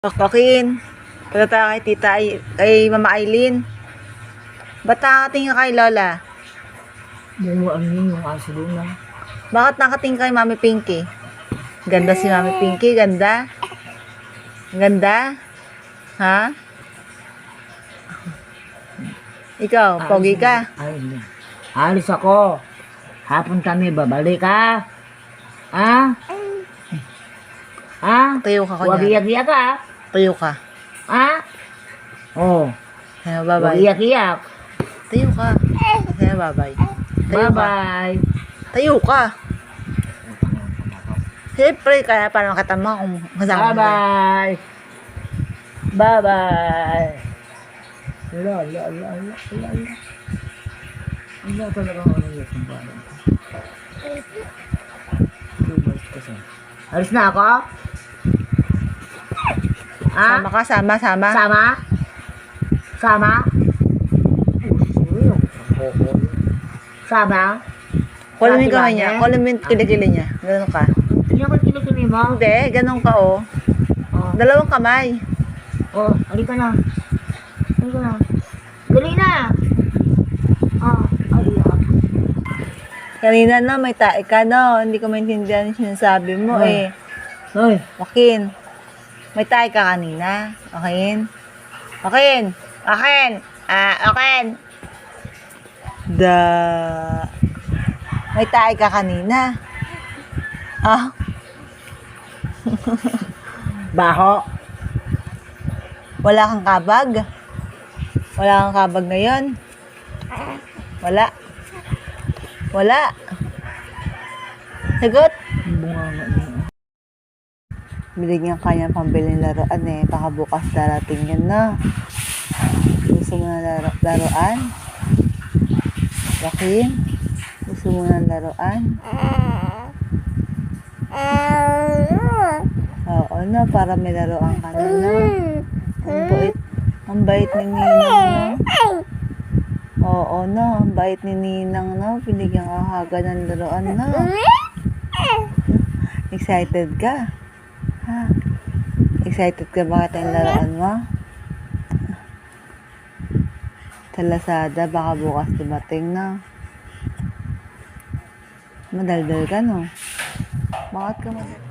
Pakpakin. Punta tayo kay kay Mama Aileen. Ba't nakatingin ka kay Lola? Yung aso doon na. Bakit nakatingin kay Mami Pinky? Ganda si Mami Pinky, ganda. Ganda? Ha? Ikaw, pogi ka. Alis ako. Hapon kami, babalik ka. Ha? Ha? Tayo ka Huwag kunya. iyak-iyak ka. Tayo ka. Ha? Oh. Kaya Huwag bye-bye. iyak-iyak. Tayo ka. Kaya bye-bye. Tayo ka. Bye-bye. Tayo ka. Siyempre, kaya parang katama kung kasama mo. Bye-bye. Bye-bye. Ala. Ala talaga ako nangyayat ng balang. Alis na ako? Ha? Sama ka, sama. Sama? Sama? Sama? Kunin mo yung kamay niya. Kunin mo yung kilikili niya. Ganun ka. Hindi ako kinikili mo. Hindi, ganun ka oh. Oh, Dalawang kamay. oh, halika na. Halika na. Dali na. Ah, aliyak. Kanina na, may tae ka no. Hindi ko maintindihan yung sinasabi mo eh. Hoy, Joaquin, may tae ka kanina. Joaquin? Joaquin! Joaquin! May tae ka kanina. Ah, baho. wala kang kabag? Wala kang kabag ngayon? Wala. Sagot? Bunga nga niya. Binigyan ka niya pambiling laruan eh. Baka bukas darating yan na. Gusto mo na laruan? Joaquin? Gusto mo na laruan? Oo na, para may laruan ka na na. Ang bait ni Ninang na. Oo na, ang bait ni Ninang na. Binigyan ka agad ng laruan na. Excited ka? Ha? Excited ka bakit ang laruan mo? Sa Lazada, baka bukas dumating na. Madaldal ka, no? Bakit ka madaldal?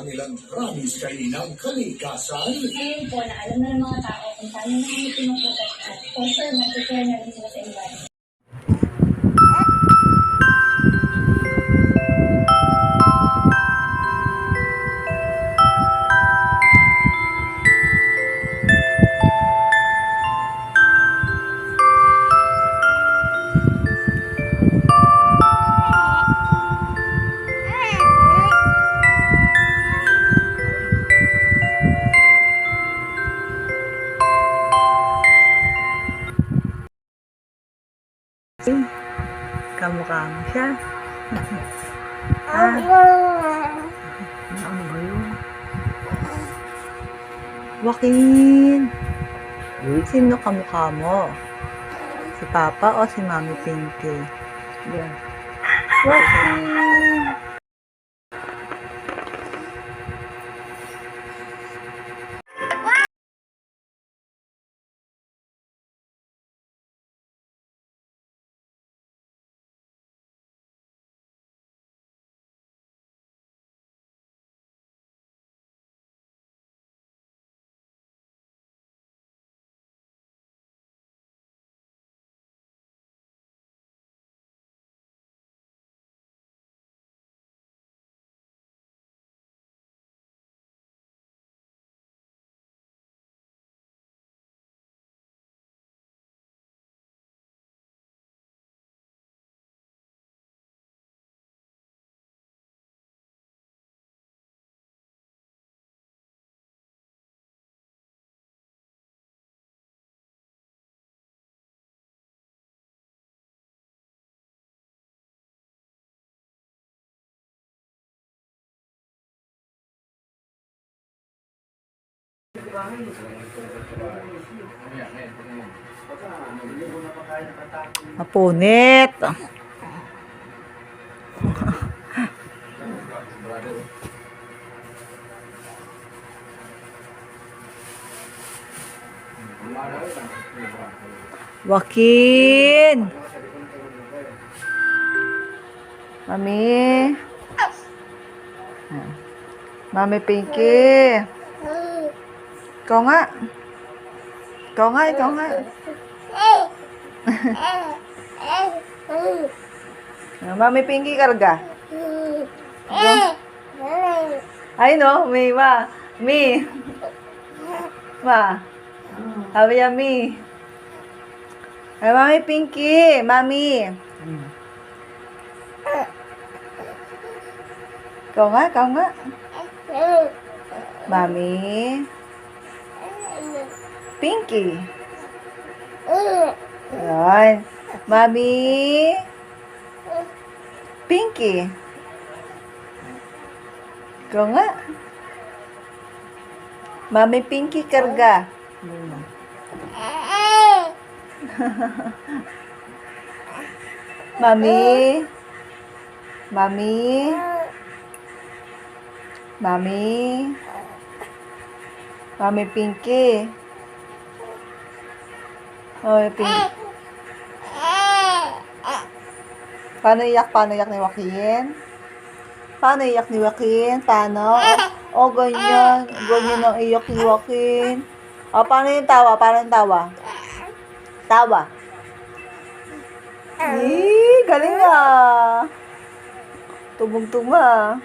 kanilang promise kainang kalikasan. Ngayon po, na alam na ng mga tao kung paano na kami pinoprotect at for sure, mag-prepare na rin sila sa environment. Kamukha mo siya. Ano ba yun? Joaquin! Sino kamukha mo? Si Papa o si Mami Pinky? Yan. Joaquin! Mapunit! Joaquin! Mami! Mami Pinky! Ikaw nga! Ikaw nga, ikaw nga! Mami Pinky, karga! Ay no, may ma! Mi! Ma! Sabi niya, Mi! Ay, Mami Pinky! Mami! Ikaw nga, ikaw nga! Mami! Pinky! Ayan. Mami! Pinky! Ikaw nga! Mami Pinky, karga! Mami! Mami! Mami! Mami Pinky! Oh, Pinky. Paano iyak? Paano iyak ni Joaquin? Paano iyak ni Joaquin? Paano? Oh, ganyan. Ganyan ang iyak ni Joaquin. Oh, paano yung tawa? Paano yung tawa? Tawa. Galing ah. Tubog-tuba.